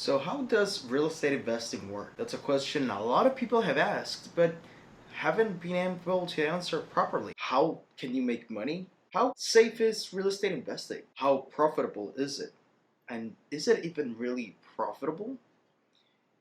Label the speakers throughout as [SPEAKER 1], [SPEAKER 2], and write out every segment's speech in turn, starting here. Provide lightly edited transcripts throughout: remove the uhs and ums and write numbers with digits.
[SPEAKER 1] So how does real estate investing work? That's a question a lot of people have asked, but haven't been able to answer properly. How can you make money? How safe is real estate investing? How profitable is it? And is it even really profitable?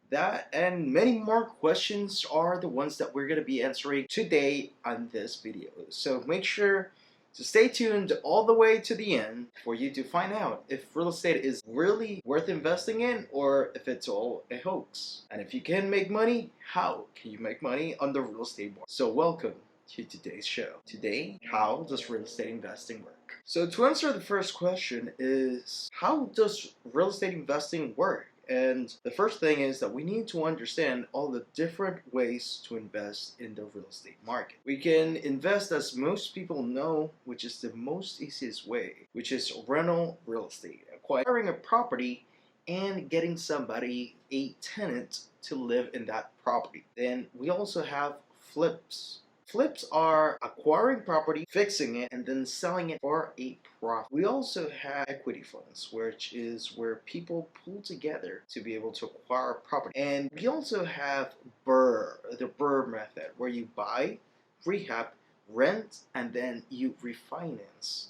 [SPEAKER 1] That and many more questions are the ones that we're going to be answering today on this video. So make sure to stay tuned all the way to the end for you to find out if real estate is really worth investing in or if it's all a hoax. And if you can make money, how can you make money on the real estate market? So welcome to today's show. Today, how does real estate investing work? So to answer the first question is, how does real estate investing work? And the first thing is that we need to understand all the different ways to invest in the real estate market. We can invest, as most people know, which is the most easiest way, which is rental real estate, acquiring a property and getting somebody, a tenant, to live in that property. Then we also have flips. Flips are acquiring property, fixing it, and then selling it for a profit. We also have equity funds, which is where people pull together to be able to acquire property. And we also have the BRRRR method, where you buy, rehab, rent, and then you refinance.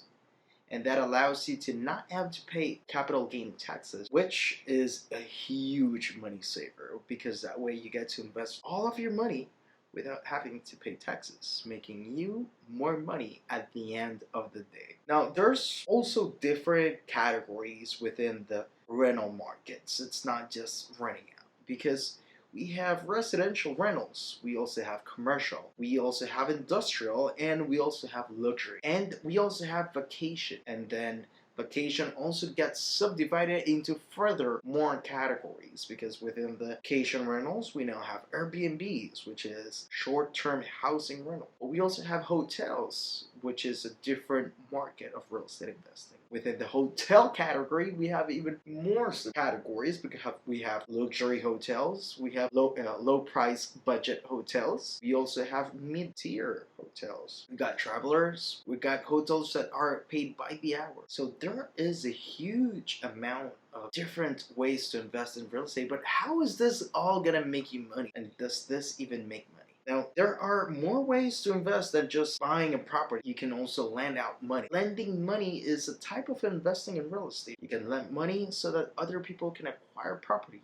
[SPEAKER 1] And that allows you to not have to pay capital gain taxes, which is a huge money saver, because that way you get to invest all of your money without having to pay taxes, making you more money at the end of the day. Now, there's also different categories within the rental markets. It's not just renting out, because we have residential rentals, we also have commercial, we also have industrial, and we also have luxury, and we also have vacation. And then vacation also gets subdivided into further more categories, because within the vacation rentals we now have Airbnbs, which is short-term housing rental. But we also have hotels, which is a different market of real estate investing. Within the hotel category, we have even more categories, because we have luxury hotels, we have low price budget hotels, we also have mid-tier hotels, we got travelers, we got hotels that are paid by the hour. So there is a huge amount of different ways to invest in real estate. But how is this all gonna make you money? And does this even make money? Now, there are more ways to invest than just buying a property. You can also lend out money. Lending money is a type of investing in real estate. You can lend money so that other people can acquire property,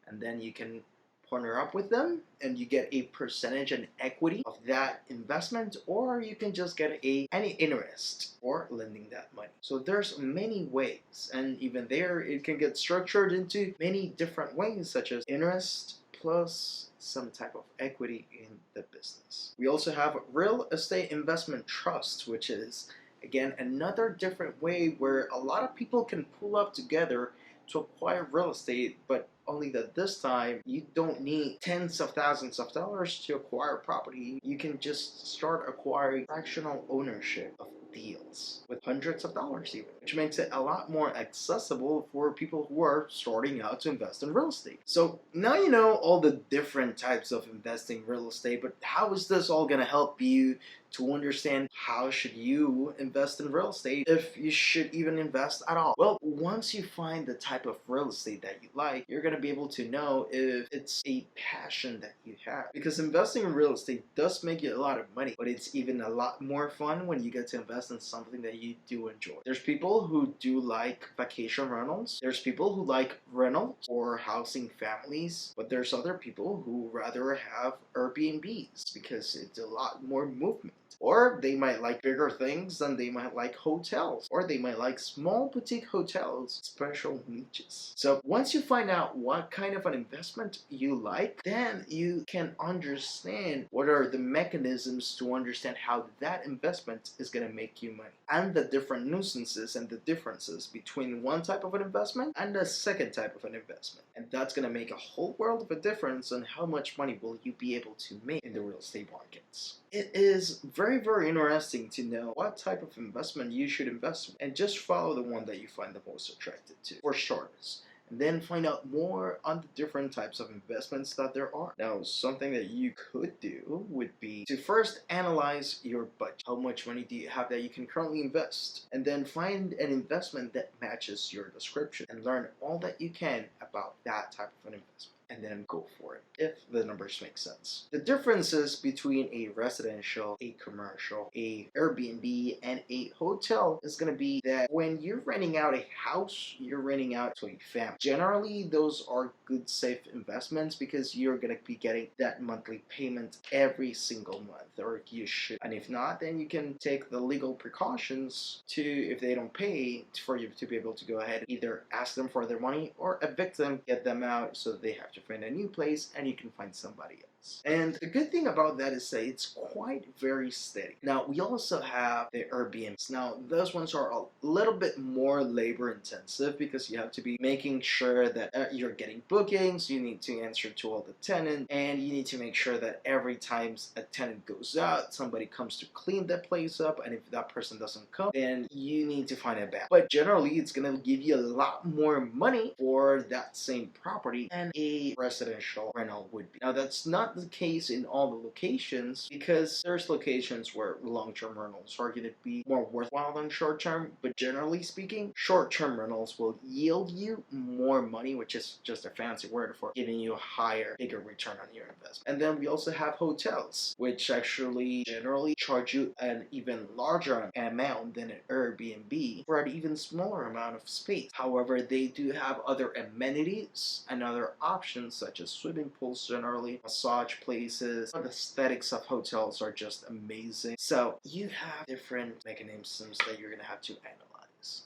[SPEAKER 1] and then you can partner up with them and you get a percentage and equity of that investment, or you can just get any interest for lending that money. So there's many ways, and even there it can get structured into many different ways, such as interest plus some type of equity in the business. We also have real estate investment trust, which is again another different way where a lot of people can pull up together to acquire real estate, but only that this time you don't need tens of thousands of dollars to acquire property. You can just start acquiring fractional ownership of deals with hundreds of dollars even, which makes it a lot more accessible for people who are starting out to invest in real estate. So now you know all the different types of investing in real estate, but how is this all going to help you to understand how should you invest in real estate, if you should even invest at all? Well, once you find the type of real estate that you like, you're going to be able to know if it's a passion that you have, because investing in real estate does make you a lot of money, but it's even a lot more fun when you get to invest in something that you do enjoy. There's people who do like vacation rentals, there's people who like rentals or housing families, but there's other people who rather have Airbnbs because it's a lot more movement. Or they might like bigger things, and they might like hotels, or they might like small boutique hotels, special niches. So once you find out what kind of an investment you like, then you can understand what are the mechanisms to understand how that investment is going to make you money, and the different nuisances and the differences between one type of an investment and the second type of an investment. And that's going to make a whole world of a difference on how much money will you be able to make in the real estate markets. It is very, very interesting to know what type of investment you should invest in, and just follow the one that you find the most attractive to. For starters, and then find out more on the different types of investments that there are. Now, something that you could do would be to first analyze your budget. How much money do you have that you can currently invest? And then find an investment that matches your description and learn all that you can about that type of an investment, and then go for it if the numbers make sense. The differences between a residential, a commercial, a Airbnb, and a hotel is going to be that when you're renting out a house, you're renting out to a family. Generally, those are good, safe investments because you're going to be getting that monthly payment every single month, or you should. And if not, then you can take the legal precautions to, if they don't pay, for you to be able to go ahead and either ask them for their money or evict them, get them out so that they have to find a new place and you can find somebody else. And the good thing about that is that it's quite very steady. Now, we also have the Airbnbs. Now, those ones are a little bit more labor intensive because you have to be making sure that you're getting bookings, you need to answer to all the tenants, and you need to make sure that every time a tenant goes out, somebody comes to clean that place up, and if that person doesn't come, then you need to find a bed. But generally, it's gonna give you a lot more money for that same property than a residential rental would be. Now, that's not the case in all the locations because there's locations where long-term rentals are going to be more worthwhile than short-term, but generally speaking, short-term rentals will yield you more money, which is just a fancy word for giving you a higher, bigger return on your investment. And then we also have hotels, which actually generally charge you an even larger amount than an Airbnb for an even smaller amount of space. However, they do have other amenities and other options such as swimming pools, generally massage places. The aesthetics of hotels are just amazing. So you have different mechanisms that you're gonna have to analyze.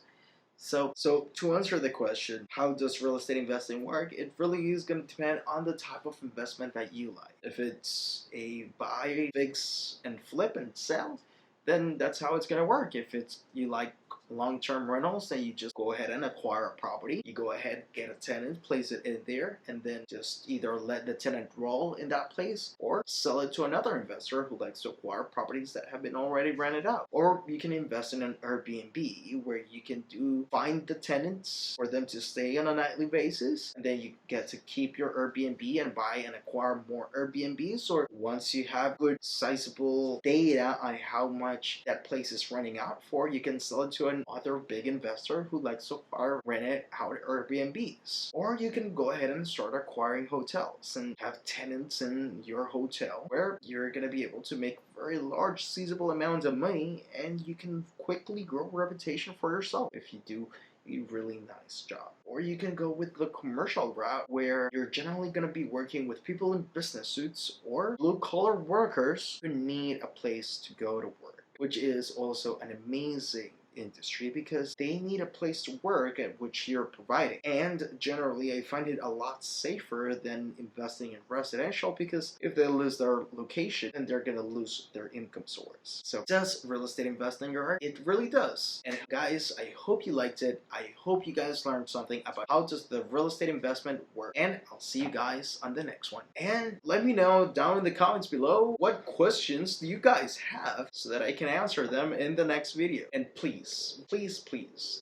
[SPEAKER 1] So to answer the question, how does real estate investing work? It really is going to depend on the type of investment that you like. If it's a buy, fix, and flip and sell, then that's how it's going to work. If it's you like long-term rentals, then you just go ahead and acquire a property. You go ahead, get a tenant, place it in there, and then just either let the tenant roll in that place or sell it to another investor who likes to acquire properties that have been already rented out. Or you can invest in an Airbnb where you can find the tenants for them to stay on a nightly basis, and then you get to keep your Airbnb and buy and acquire more Airbnbs. Or once you have good sizable data on how much that place is renting out for, you can sell it to another big investor who likes to acquire rented out Airbnbs. Or you can go ahead and start acquiring hotels and have tenants in your hotel where you're going to be able to make very large seizable amounts of money, and you can quickly grow a reputation for yourself if you do a really nice job. Or you can go with the commercial route where you're generally going to be working with people in business suits or blue-collar workers who need a place to go to work, which is also an amazing industry because they need a place to work at which you're providing. And generally, I find it a lot safer than investing in residential because if they lose their location, then they're gonna lose their income source. So does real estate investing work? It really does. And guys, I hope you liked it. I hope you guys learned something about how does the real estate investment work. And I'll see you guys on the next one. And let me know down in the comments below what questions do you guys have so that I can answer them in the next video. And please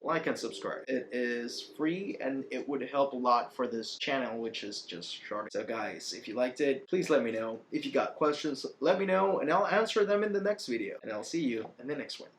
[SPEAKER 1] like and subscribe. It is free and it would help a lot for this channel, which is just starting. So guys, if you liked it, please let me know. If you got questions, let me know and I'll answer them in the next video. And I'll see you in the next one.